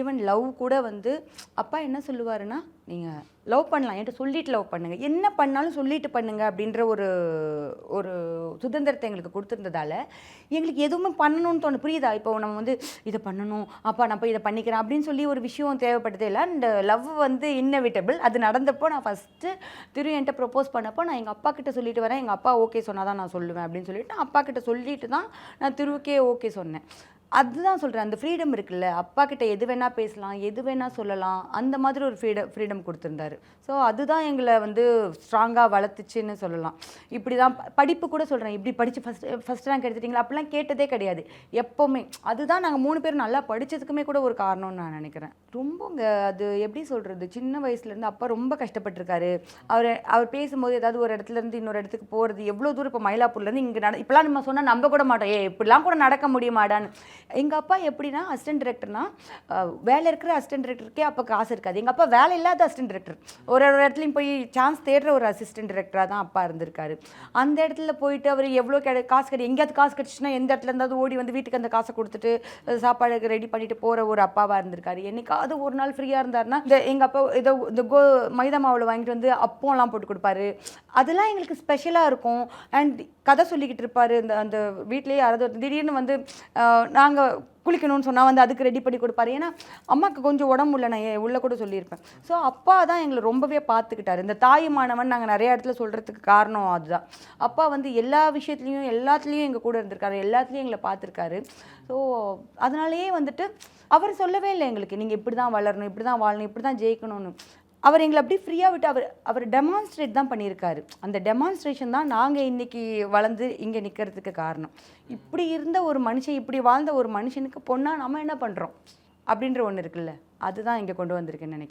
Even love கூட வந்து அப்பா என்ன சொல்லுவாருன்னா, நீங்கள் லவ் பண்ணலாம், என்கிட்ட சொல்லிட்டு லவ் பண்ணுங்க, என்ன பண்ணாலும் சொல்லிட்டு பண்ணுங்க அப்படின்ற ஒரு ஒரு சுதந்திரத்தை எங்களுக்கு கொடுத்துருந்ததால எங்களுக்கு எதுவுமே பண்ணணும்னு தோணு. புரியுதா? இப்போ நம்ம வந்து இதை பண்ணணும், அப்பா நான் போய் இதை பண்ணிக்கிறேன் அப்படின்னு சொல்லி ஒரு விஷயம் தேவைப்பட்டதே இல்லை. அண்ட் லவ் வந்து இன்னெவிட்டபிள். அது நடந்தப்போ நான் ஃபஸ்ட்டு என்கிட்ட ப்ரப்போஸ் பண்ணப்போ நான் எங்கள் அப்பா கிட்ட சொல்லிட்டு வரேன், எங்கள் அப்பா ஓகே சொன்னால் தான் நான் சொல்லுவேன் அப்படின்னு சொல்லிட்டு அப்பா கிட்ட சொல்லிட்டு தான் நான் திருவுக்கே ஓகே சொன்னேன். அதுதான் சொல்கிறேன், அந்த ஃப்ரீடம் இருக்குல்ல, அப்பா கிட்ட எது வேணால் பேசலாம், எது வேணால் சொல்லலாம், அந்த மாதிரி ஒரு ஃப்ரீடம் கொடுத்துருந்தாரு. ஸோ அதுதான் எங்களை வந்து ஸ்ட்ராங்காக வளர்த்துச்சுன்னு சொல்லலாம். இப்படி தான் படிப்பு கூட சொல்கிறேன், இப்படி படித்து ஃபஸ்ட் ரேங்க் எடுத்துட்டிங்களா அப்படிலாம் கேட்டதே கிடையாது எப்போவுமே. அதுதான் நாங்கள் 3 பேரும் நல்லா படித்ததுக்குமே கூட ஒரு காரணம்னு நான் நினைக்கிறேன். ரொம்பங்க அது எப்படி சொல்கிறது, சின்ன வயசுலேருந்து அப்பா ரொம்ப கஷ்டப்பட்டிருக்காரு. அவர் பேசும்போது ஏதாவது ஒரு இடத்துலேருந்து இன்னொரு இடத்துக்கு போகிறது எவ்வளோ தூரம், இப்போ மயிலாப்பூர்லேருந்து இங்கே இப்போலாம் நம்ம சொன்னால் நம்ப கூட மாட்டோம், இப்படிலாம் கூட நடக்க முடியுமாடான்னு. எங்கள் அப்பா எப்படின்னா அசிஸ்டன்ட் டைரக்டர்னா வேலை இருக்கிற அசிஸ்டன்ட் டைரக்டருக்கே அப்போ காசு இருக்காது. எங்கள் அப்பா வேலை இல்லாத அசிஸ்டன்ட் டைரக்டர், ஒரு இடத்துலையும் போய் சான்ஸ் தேடுற ஒரு அசிஸ்டன்ட் டைரக்டராக தான் அப்பா இருந்திருக்காரு. அந்த இடத்துல போயிட்டு அவர் எவ்வளோ காசு கிடையாது, எங்கேயாவது காசு கிடச்சின்னா எந்த இடத்துல இருந்தாவது ஓடி வந்து வீட்டுக்கு அந்த காசை கொடுத்துட்டு சாப்பாடு ரெடி பண்ணிட்டு போகிற ஒரு அப்பாவாக இருந்திருக்காரு. என்னைக்காவது ஒரு நாள் ஃப்ரீயாக இருந்தாருன்னா எங்கள் அப்பா ஏதோ இந்த மைதா மாவில் வாங்கிட்டு வந்து அப்பம்லாம் போட்டு கொடுப்பாரு. அதெல்லாம் எங்களுக்கு ஸ்பெஷலாக இருக்கும். அண்ட் கதை சொல்லிக்கிட்டு இருப்பார். அந்த வீட்லேயே யாராவது திடீர்னு வந்து நாங்கள் குளிக்கணும்னு சொன்னால் வந்து அதுக்கு ரெடி பண்ணி கொடுப்பாரு. ஏன்னா அம்மாவுக்கு கொஞ்சம் உடம்பு இல்லை, நான் உள்ளே கூட சொல்லியிருப்பேன். ஸோ அப்பா தான் எங்களை ரொம்பவே பார்த்துக்கிட்டாரு. இந்த தாயுமானவன் நாங்கள் நிறைய இடத்துல சொல்கிறதுக்கு காரணம் அதுதான். அப்பா வந்து எல்லா விஷயத்துலையும் எல்லாத்துலேயும் எங்கள் கூட இருந்திருக்காரு, எல்லாத்துலேயும் எங்களை பார்த்துருக்காரு. ஸோ அதனாலேயே வந்துட்டு அவர் சொல்லவே இல்லை எங்களுக்கு, நீங்கள் இப்படி தான் வளரணும், இப்படி தான் வாழணும், இப்படி தான் ஜெயிக்கணும்னு. அவர் எங்களை அப்படி ஃப்ரீயாக விட்டு அவர் டெமான்ஸ்ட்ரேட் தான் பண்ணியிருக்காரு. அந்த டெமான்ஸ்ட்ரேஷன் தான் நாங்கள் இன்றைக்கி வளர்ந்து இங்கே நிற்கிறதுக்கு காரணம். இப்படி இருந்த ஒரு மனுஷன், இப்படி வாழ்ந்த ஒரு மனுஷனுக்கு பொண்ணாக நம்ம என்ன பண்ணுறோம் அப்படின்ற ஒன்று இருக்குல்ல, அதுதான் இங்கே கொண்டு வந்திருக்குன்னு நினைக்கிறேன்.